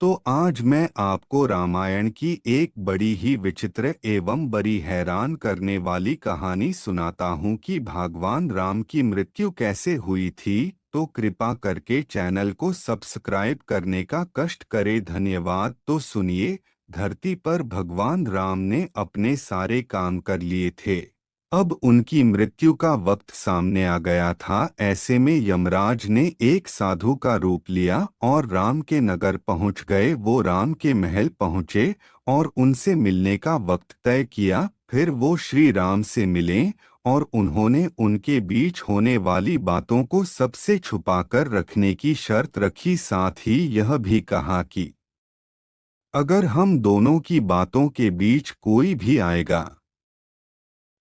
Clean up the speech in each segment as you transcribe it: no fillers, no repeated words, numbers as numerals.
तो आज मैं आपको रामायण की एक बड़ी ही विचित्र एवं बड़ी हैरान करने वाली कहानी सुनाता हूँ कि भगवान राम की मृत्यु कैसे हुई थी। तो कृपा करके चैनल को सब्सक्राइब करने का कष्ट करे। धन्यवाद। तो सुनिए, धरती पर भगवान राम ने अपने सारे काम कर लिए थे। अब उनकी मृत्यु का वक्त सामने आ गया था। ऐसे में यमराज ने एक साधु का रूप लिया और राम के नगर पहुंच गए। वो राम के महल पहुंचे और उनसे मिलने का वक्त तय किया। फिर वो श्री राम से मिले और उन्होंने उनके बीच होने वाली बातों को सबसे छुपाकर रखने की शर्त रखी। साथ ही यह भी कहा कि अगर हम दोनों की बातों के बीच कोई भी आएगा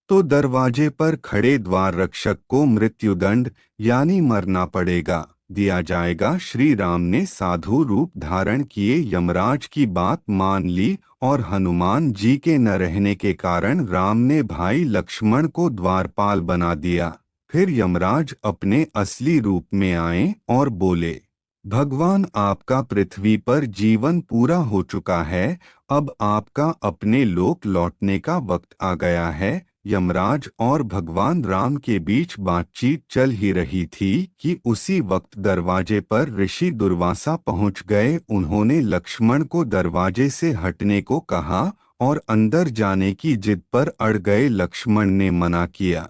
तो दरवाजे पर खड़े द्वार रक्षक को मृत्युदंड यानी मरना पड़ेगा दिया जाएगा। श्री राम ने साधु रूप धारण किए, यमराज की बात मान ली और हनुमान जी के न रहने के कारण राम ने भाई लक्ष्मण को द्वारपाल बना दिया। फिर यमराज अपने असली रूप में आए और बोले, भगवान आपका पृथ्वी पर जीवन पूरा हो चुका है, अब आपका अपने लोक लौटने का वक्त आ गया है। यमराज और भगवान राम के बीच बातचीत चल ही रही थी कि उसी वक्त दरवाजे पर ऋषि दुर्वासा पहुंच गए। उन्होंने लक्ष्मण को दरवाजे से हटने को कहा और अंदर जाने की जिद पर अड़ गए। लक्ष्मण ने मना किया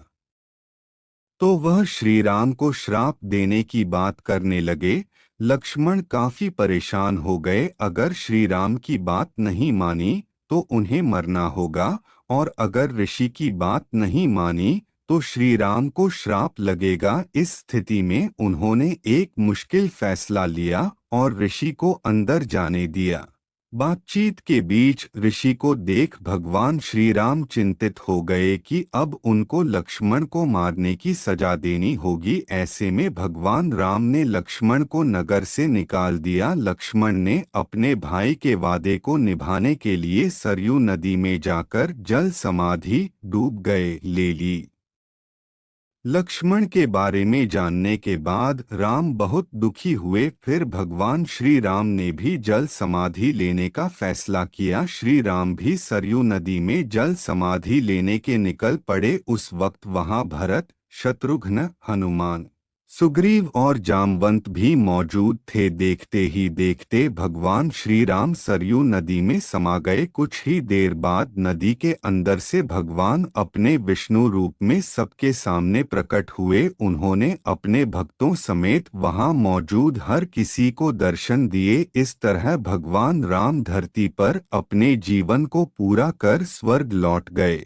तो वह श्री राम को श्राप देने की बात करने लगे। लक्ष्मण काफी परेशान हो गए। अगर श्री राम की बात नहीं मानी तो उन्हें मरना होगा और अगर ऋषि की बात नहीं मानी तो श्री राम को श्राप लगेगा। इस स्थिति में उन्होंने एक मुश्किल फैसला लिया और ऋषि को अंदर जाने दिया। बातचीत के बीच ऋषि को देख भगवान श्री राम चिंतित हो गए कि अब उनको लक्ष्मण को मारने की सजा देनी होगी। ऐसे में भगवान राम ने लक्ष्मण को नगर से निकाल दिया। लक्ष्मण ने अपने भाई के वादे को निभाने के लिए सरयू नदी में जाकर जल समाधि डूब गए ले ली। लक्ष्मण के बारे में जानने के बाद राम बहुत दुखी हुए। फिर भगवान श्री राम ने भी जल समाधि लेने का फैसला किया। श्री राम भी सरयू नदी में जल समाधि लेने के निकल पड़े। उस वक्त वहां भरत, शत्रुघ्न, हनुमान, सुग्रीव और जामवंत भी मौजूद थे। देखते ही देखते भगवान श्री राम सरयू नदी में समा गए। कुछ ही देर बाद नदी के अंदर से भगवान अपने विष्णु रूप में सबके सामने प्रकट हुए। उन्होंने अपने भक्तों समेत वहां मौजूद हर किसी को दर्शन दिए। इस तरह भगवान राम धरती पर अपने जीवन को पूरा कर स्वर्ग लौट गए।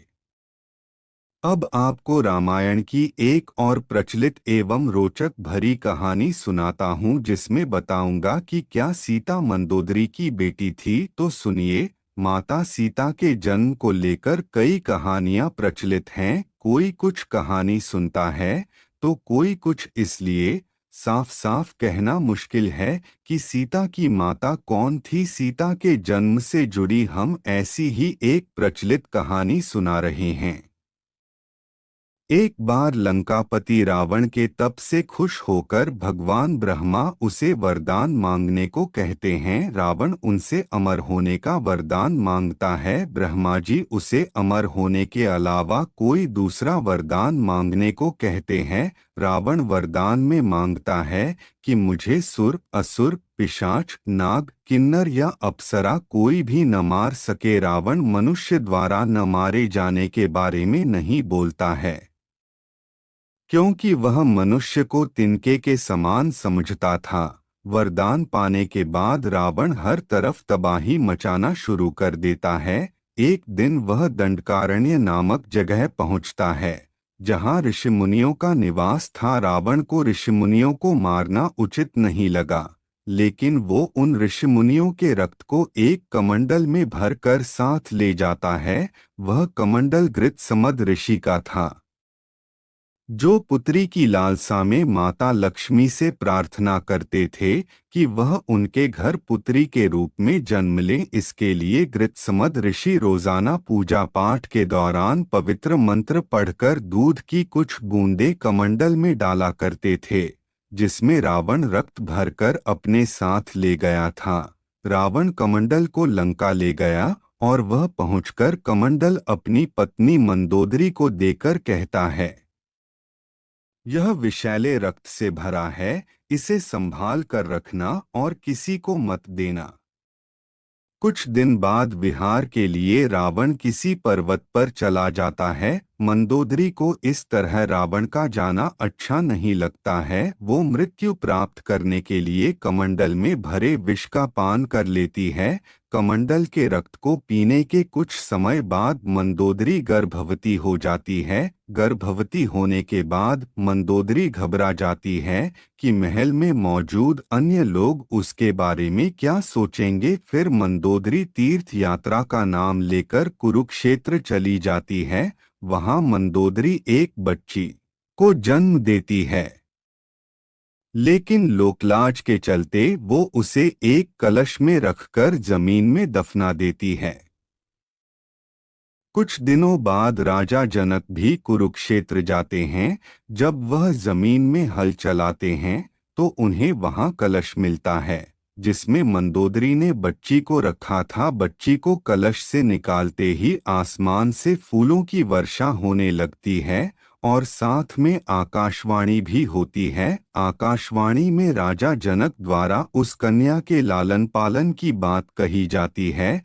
अब आपको रामायण की एक और प्रचलित एवं रोचक भरी कहानी सुनाता हूँ, जिसमें बताऊंगा कि क्या सीता मंदोदरी की बेटी थी। तो सुनिए, माता सीता के जन्म को लेकर कई कहानियां प्रचलित हैं। कोई कुछ कहानी सुनता है तो कोई कुछ। इसलिए साफ साफ कहना मुश्किल है कि सीता की माता कौन थी। सीता के जन्म से जुड़ी हम ऐसी ही एक प्रचलित कहानी सुना रहे हैं। एक बार लंकापति रावण के तप से खुश होकर भगवान ब्रह्मा उसे वरदान मांगने को कहते हैं। रावण उनसे अमर होने का वरदान मांगता है। ब्रह्मा जी उसे अमर होने के अलावा कोई दूसरा वरदान मांगने को कहते हैं। रावण वरदान में मांगता है कि मुझे सुर, असुर, पिशाच, नाग, किन्नर या अप्सरा कोई भी न मार सके। रावण मनुष्य द्वारा न मारे जाने के बारे में नहीं बोलता है, क्योंकि वह मनुष्य को तिनके के समान समझता था। वरदान पाने के बाद रावण हर तरफ तबाही मचाना शुरू कर देता है। एक दिन वह दंडकारण्य नामक जगह पहुंचता है, जहां ऋषिमुनियों का निवास था। रावण को ऋषिमुनियों को मारना उचित नहीं लगा, लेकिन वो उन ऋषिमुनियों के रक्त को एक कमंडल में भरकर साथ ले जाता है। वह कमंडल गृत्समद ऋषि का था, जो पुत्री की लालसा में माता लक्ष्मी से प्रार्थना करते थे कि वह उनके घर पुत्री के रूप में जन्म ले। इसके लिए गृत्समद ऋषि रोजाना पूजा पाठ के दौरान पवित्र मंत्र पढ़कर दूध की कुछ बूंदें कमंडल में डाला करते थे, जिसमें रावण रक्त भरकर अपने साथ ले गया था। रावण कमंडल को लंका ले गया और वह पहुंचकर कमंडल अपनी पत्नी मंदोदरी को देकर कहता है, यह विषैले रक्त से भरा है, इसे संभाल कर रखना और किसी को मत देना। कुछ दिन बाद विहार के लिए रावण किसी पर्वत पर चला जाता है। मंदोदरी को इस तरह रावण का जाना अच्छा नहीं लगता है। वो मृत्यु प्राप्त करने के लिए कमंडल में भरे विष का पान कर लेती है। कमंडल के रक्त को पीने के कुछ समय बाद मंदोदरी गर्भवती हो जाती है। गर्भवती होने के बाद मंदोदरी घबरा जाती है कि महल में मौजूद अन्य लोग उसके बारे में क्या सोचेंगे। फिर मंदोदरी तीर्थ यात्रा का नाम लेकर कुरुक्षेत्र चली जाती है। वहां मंदोदरी एक बच्ची को जन्म देती है, लेकिन लोकलाज के चलते वो उसे एक कलश में रखकर जमीन में दफना देती है। कुछ दिनों बाद राजा जनक भी कुरुक्षेत्र जाते हैं। जब वह जमीन में हल चलाते हैं तो उन्हें वहां कलश मिलता है जिसमें मंदोदरी ने बच्ची को रखा था। बच्ची को कलश से निकालते ही आसमान से फूलों की वर्षा होने लगती है और साथ में आकाशवाणी भी होती है। आकाशवाणी में राजा जनक द्वारा उस कन्या के लालन पालन की बात कही जाती है।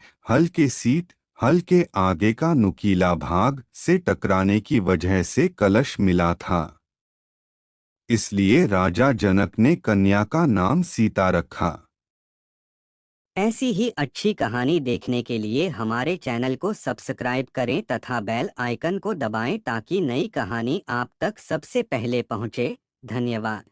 हल के आगे का नुकीला भाग से टकराने की वजह से कलश मिला था, इसलिए राजा जनक ने कन्या का नाम सीता रखा। ऐसी ही अच्छी कहानी देखने के लिए हमारे चैनल को सब्सक्राइब करें तथा बेल आइकन को दबाएं ताकि नई कहानी आप तक सबसे पहले पहुंचे। धन्यवाद।